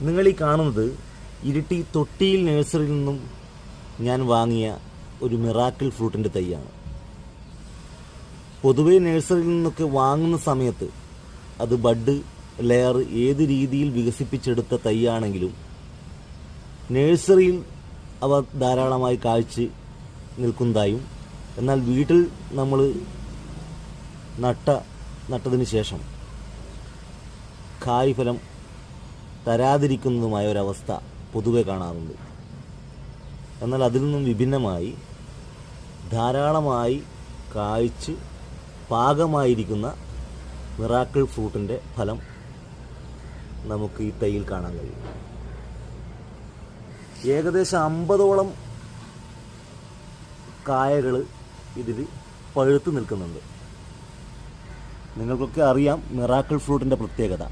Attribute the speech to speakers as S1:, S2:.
S1: നിങ്ങൾ ഈ കാണുന്നത് ഇരിട്ടി തൊട്ടിയിൽ നഴ്സറിയിൽ നിന്നും ഞാൻ വാങ്ങിയ ഒരു മിറാക്കിൾ ഫ്രൂട്ടിൻ്റെ തൈയാണ്. പൊതുവേ നഴ്സറിയിൽ നിന്നൊക്കെ വാങ്ങുന്ന സമയത്ത് അത് ബഡ്, ലെയർ ഏത് രീതിയിൽ വികസിപ്പിച്ചെടുത്ത തൈയാണെങ്കിലും നഴ്സറിയിൽ അവ ധാരാളമായി കായ്ച്ച് നിൽക്കുന്നതായും, എന്നാൽ വീട്ടിൽ നമ്മൾ നട്ടതിന് ശേഷം കായ് ഫലം തരാതിരിക്കുന്നതുമായ ഒരവസ്ഥ പൊതുവെ കാണാറുണ്ട്. എന്നാൽ അതിൽ നിന്നും വിഭിന്നമായി ധാരാളമായി കായ്ച്ച് പാകമായിരിക്കുന്ന മിറാക്കിൾ ഫ്രൂട്ടിൻ്റെ ഫലം നമുക്ക് ഈ തൈയിൽ കാണാൻ കഴിയും. ഏകദേശം 50ഓളം കായകൾ ഇതിൽ പഴുത്ത് നിൽക്കുന്നുണ്ട്. നിങ്ങൾക്കൊക്കെ അറിയാം മിറാക്കിൾ ഫ്രൂട്ടിൻ്റെ പ്രത്യേകത.